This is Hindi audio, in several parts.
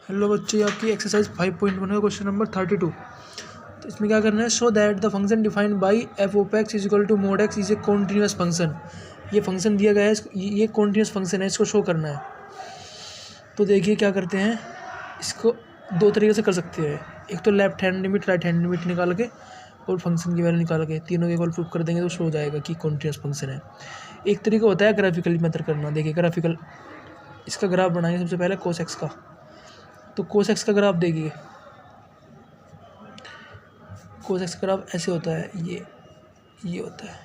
हेलो बच्चे, आपकी एक्सरसाइज 5.1 का क्वेश्चन नंबर 32। तो इसमें क्या करना है, show that the function defined by f of x is equal to mod x is a continuous function. ये फंक्शन दिया गया है, ये कॉन्टीन्यूअस फंक्शन है, इसको शो करना है। तो देखिए क्या करते हैं, इसको दो तरीके से कर सकते हैं। एक तो left hand limit right hand limit निकाल के और फंक्शन की वैल्यू निकाल के तीनों के इक्वल प्रूफ कर देंगे तो शो हो जाएगा कि कॉन्टीन्यूअस फंक्शन है। एक तरीका होता है ग्राफिकली मेथड करना। देखिए ग्राफिकल, इसका ग्राफ बनाएंगे सबसे पहले कोस एक्स का। तो कोस एक्स का ग्राफ देखिए, कोस एक्स का ग्राफ ऐसे होता है, ये होता है,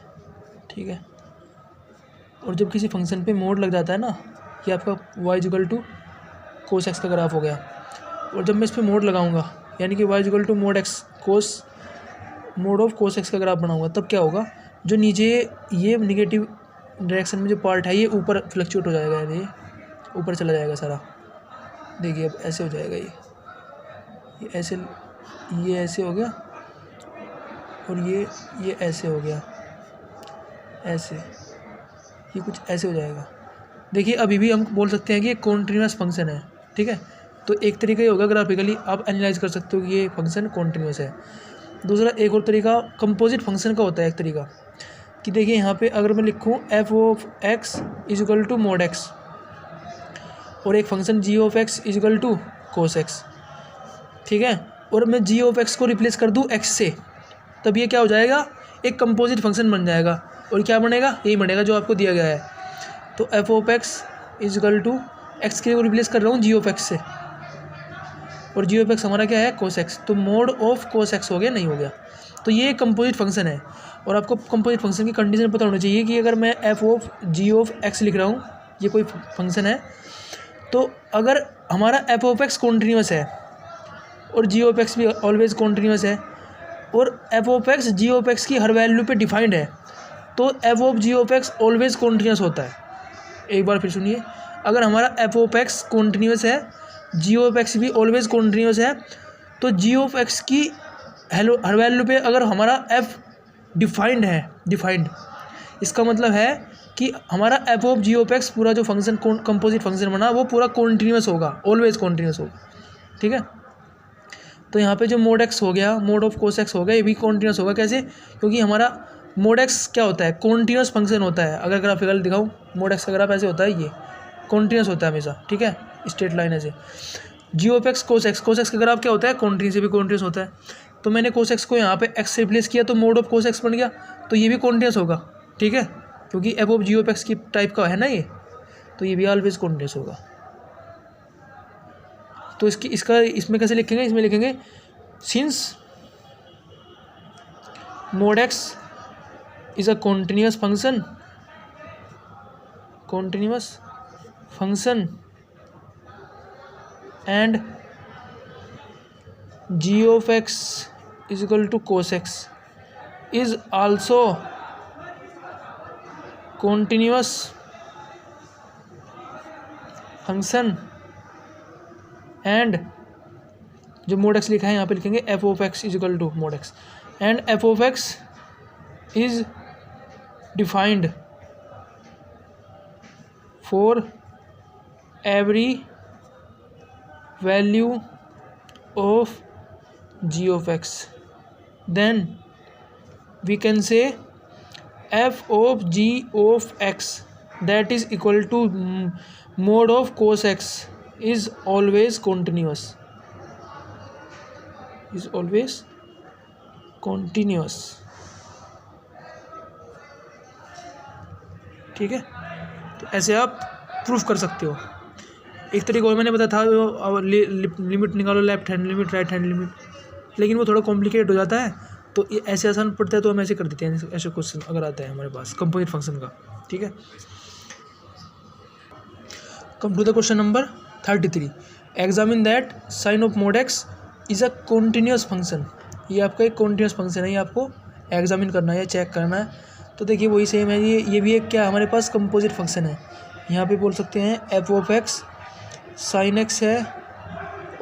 ठीक है। और जब किसी फंक्शन पे मोड लग जाता है ना, ये आपका y equal to cos x का ग्राफ हो गया। और जब मैं इस पर मोड लगाऊंगा यानी कि y equal to mod x cos mod of cos x का ग्राफ बनाऊंगा, तब क्या होगा, जो नीचे ये निगेटिव डायरेक्शन में जो पार्ट है ये ऊपर फ्लक्चुएट हो जाएगा, यानी ये ऊपर चला जाएगा सारा। देखिए अब ऐसे हो जाएगा, ये ऐसे हो गया और ये ऐसे हो गया, ऐसे ये कुछ ऐसे हो जाएगा। देखिए अभी भी हम बोल सकते हैं कि ये कॉन्टीन्यूअस फंक्शन है, ठीक है। तो एक तरीका ये होगा, ग्राफिकली आप एनालाइज कर सकते हो कि ये फंक्शन कॉन्टीन्यूअस है। दूसरा एक और तरीका कंपोजिट फंक्शन का होता है। एक तरीका कि देखिए यहाँ पे अगर मैं लिखूँ f of x is equal to mod x और एक function g of x is equal to cos x, ठीक है, और मैं जी ऑफ एक्स को रिप्लेस कर दूँ एक्स से, तब ये क्या हो जाएगा, एक कंपोजिट फंक्शन बन जाएगा। और क्या बनेगा, यही बनेगा जो आपको दिया गया है। तो f of x is equal to x के रिप्लेस कर रहा हूँ जी ऑफ एक्स से, और जी ऑफ एक्स हमारा क्या है, कोस एक्स। तो मोड ऑफ कोस एक्स हो गया, नहीं हो गया। तो ये कंपोजिट फंक्शन है। और आपको कंपोजिट फंक्शन की कंडीशन पता होनी चाहिए कि अगर मैं f of g of x लिख रहा हूँ, ये कोई फंक्शन है, तो अगर हमारा एफ ऑफ एक्स कॉन्टीन्यूअस है और जी ऑफ एक्स भी ऑलवेज कॉन्टीन्यूअस है और f of x g of x की हर वैल्यू पे डिफाइंड है, तो f of g of x always continuous होता है। एक बार फिर सुनिए, अगर हमारा एफ ऑफ एक्स कॉन्टीन्यूअस है, जी ऑफ एक्स भी ऑलवेज कॉन्टीन्यूअस है, तो जी ऑफ एक्स की हर वैल्यू पे अगर हमारा एफ डिफाइंड है, डिफाइंड इसका मतलब है कि हमारा F of g of x पूरा जो फंक्शन कंपोजिट फंक्शन बना वो पूरा कॉन्टीन्यूअस होगा, ऑलवेज कॉन्टीन्यूअस होगा, ठीक है। तो यहाँ पे जो मोड एक्स हो गया, मोड ऑफ कोस एक्स हो गया, ये भी कॉन्टीन्यूअस होगा। कैसे, क्योंकि हमारा मोड एक्स क्या होता है, कॉन्टीन्यूअस फंक्शन होता है। अगर ग्राफिकल दिखाऊँ, मोड एक्स का ग्राफ ऐसे होता है, ये कॉन्टीन्यूअस होता है हमेशा, ठीक है, स्ट्रेट लाइन ऐसे। जी ऑफ एक्स कोस एक्स का ग्राफ क्या होता है, कॉन्टीन्यूअस, से भी कॉन्टीन्यूअस होता है। तो मैंने कोस एक्स को यहाँ पे एक्स से रिप्लेस किया तो मोड ऑफ कोस एक्स बन गया, तो ये भी कॉन्टीन्यूअस होगा, ठीक है, क्योंकि f of g of x की टाइप का है ना ये, तो ये भी ऑलवेज कॉन्टीन्यूअस होगा। तो इसमें कैसे लिखेंगे, इसमें लिखेंगे since mode x is a continuous function and g of x is equal to cos x is also continuous function and जो मोड एक्स लिखा है यहाँ पे लिखेंगे f of x is equal to mod x and F of x is defined for every value of g of x, then we can say f of g of x that is equal to mod of cos x is always continuous, is always continuous, ठीक है। तो ऐसे आप प्रूफ कर सकते हो। एक तरीका और मैंने बताया था, लिमिट निकालो, left hand limit right hand limit, लेकिन वो थोड़ा कॉम्प्लिकेट हो जाता है, तो ये ऐसे आसान पड़ता है तो हम ऐसे कर देते हैं। ऐसे क्वेश्चन अगर आता है हमारे पास कंपोजिट फंक्शन का, ठीक है। Come to the question number 33। Examine that sine of mod x is a continuous function. ये आपका एक कॉन्टीन्यूअस फंक्शन है, ये आपको एग्जामिन करना है, चेक करना है। तो देखिए वही सेम है, ये भी एक क्या हमारे पास कंपोजिट फंक्शन है। यहाँ पे बोल सकते हैं F of x sine x है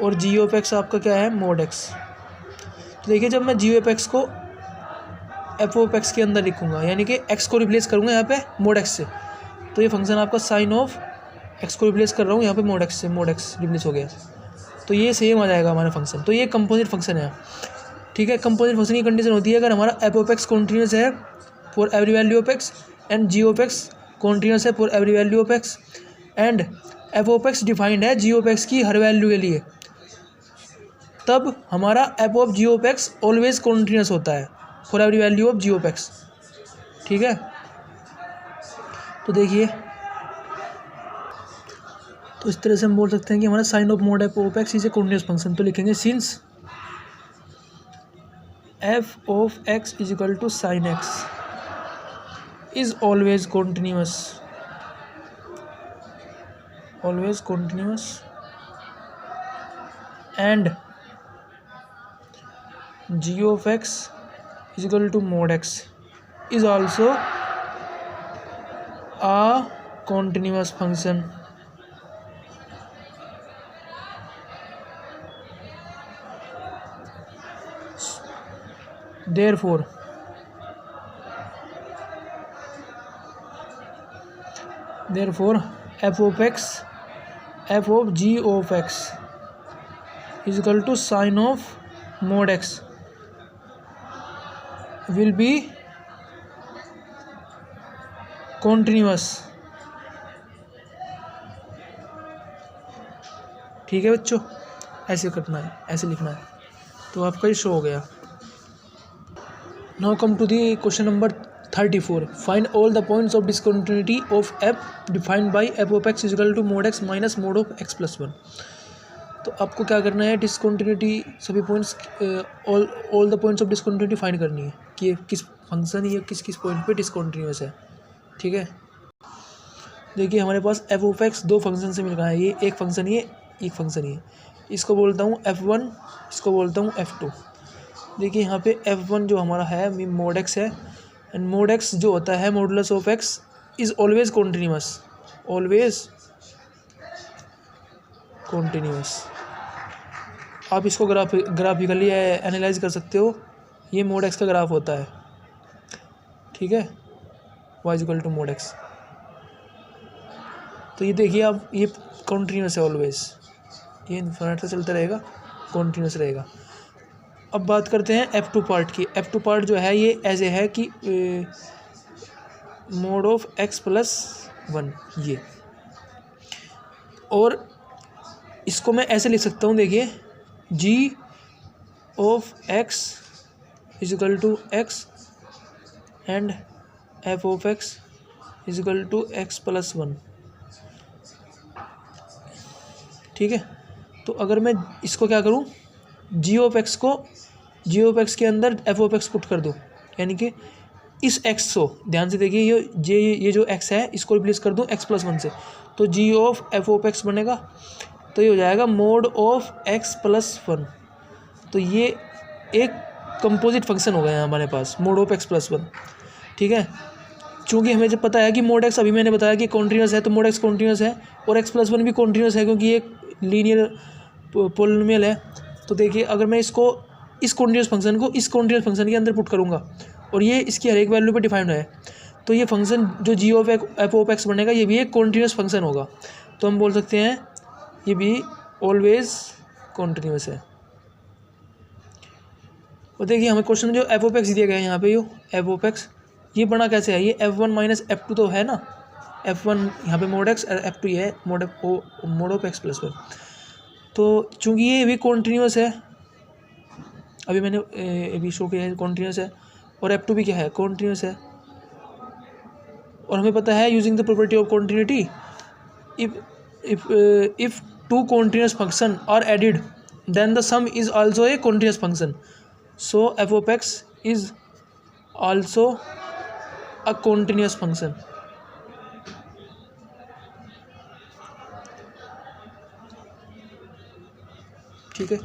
और जी ऑफ एक्स आपका क्या है, मोड एक्स। तो देखिए जब मैं जी ऑफ एक्स को एफ ऑफ एक्स के अंदर लिखूँगा, यानी कि एक्स को रिप्लेस करूँगा यहाँ पे मोड एक्स से, तो ये फंक्शन आपका साइन ऑफ एक्स को रिप्लेस कर रहा हूँ यहाँ पे मोड एक्स से, मोड एक्स रिप्लेस हो गया। तो ये सेम आ जाएगा हमारा फंक्शन। तो ये कंपोजिट फंक्शन है, ठीक है। कंपोजिट फंक्शन की कंडीशन होती है अगर हमारा एफ ऑफ एक्स कॉन्टिन्यूस है for every value of X and ji of X continuous है for every value of X and F of X defined है जी ऑफ एक्स की हर वैल्यू के लिए, तब हमारा F of g of x always continuous होता है for every value of g of x, ठीक है। तो देखिए, तो इस तरह से हम बोल सकते हैं कि हमारा sine of mod f of x is a continuous function. तो लिखेंगे since f of x is equal to sine x is always continuous, always continuous and ji of x is equal to mod x is also a continuous function। Therefore f of x, f of g of x is equal to sin of mod x will be continuous, ठीक है बच्चों, ऐसे करना है, ऐसे लिखना है। तो आपका ये शो हो गया। Now come to the question number 34। Find all the points of discontinuity of f defined by f of x equal to mod x minus mod of x plus 1। तो आपको क्या करना है, डिसकंटिन्यूटी सभी points, all the points of discontinuity find करनी है कि किस फंक्शन या किस किस पॉइंट पे डिसकंटिन्यूस है, ठीक है। देखिए हमारे पास एफ ऑफ एक्स दो फंक्शन से मिल रहा है, ये एक फंक्शन, ये एक फंक्शन, ये इसको बोलता हूँ f1, इसको बोलता हूँ f2। देखिए यहाँ पे f1 जो हमारा है मोड एक्स है एंड मोड एक्स जो होता है modulus of x is always continuous, always continuous. आप इसको ग्राफिकली एनालाइज कर सकते हो, ये मोड एक्स का ग्राफ होता है, ठीक है, y equal to mod x. तो ये देखिए आप, ये कॉन्टिन्यूस है ऑलवेज, ये इन्फिनिट से चलता रहेगा, कॉन्टिन्यूस रहेगा। अब बात करते हैं f2 पार्ट की। f2 पार्ट जो है ये ऐसे है कि मोड ऑफ x प्लस 1 ये, और इसको मैं ऐसे लिख सकता हूँ, देखिए g of x is equal to x and f of x is equal to x plus 1, ठीक है। तो अगर मैं इसको क्या करूं, g ऑफ x को g ऑफ x के अंदर f ऑफ x पुट कर दूं, यानी कि इस x को ध्यान से देखिए, ये जो x है इसको रिप्लेस कर दूं x प्लस 1 से, तो g of f of x बनेगा। तो ये हो जाएगा मोड ऑफ x प्लस 1। तो ये एक कंपोजिट फंक्शन हो गया हमारे पास, मोड ऑफ x प्लस 1, ठीक है। चूँकि हमें जब पता है कि मोड x, अभी मैंने बताया कि कॉन्टिन्यूस है, तो मोड x कॉन्टिन्यूस है और x प्लस 1 भी कॉन्टिन्यूस है क्योंकि ये लीनियर पोलिनोमियल है। तो देखिए अगर मैं इसको, इस कॉन्टिन्यूस फंक्शन को इस कॉन्टिन्यूस फंक्शन के अंदर पुट करूँगा और ये इसकी हर एक वैल्यू पे डिफाइंड है, तो ये फंक्शन जो जी ऑफ एफ ऑफ एक्स बनेगा ये भी एक कॉन्टिन्यूस फंक्शन होगा। तो हम बोल सकते हैं ये भी ऑलवेज कॉन्टिन्यूस है। और देखिए हमें क्वेश्चन में जो एफ ऑफ एक्स दिया गया है यहाँ पे, यो एफ ऑफ एक्स ये बना कैसे है, ये f1 माइनस f2 तो है ना, f1 यहाँ पे मोड एक्स और f2 ये है मोड ऑफ एक्स प्लस 1। तो चूँकि ये भी कॉन्टिन्यूस है, अभी मैंने अभी शो किया है कॉन्टिन्यूस है, और f2 भी क्या है, कॉन्टिन्यूस है। और हमें पता है using the property of continuity, if two continuous function are added then the sum is also a continuous function, so f of x is also a continuous function. ठीक है।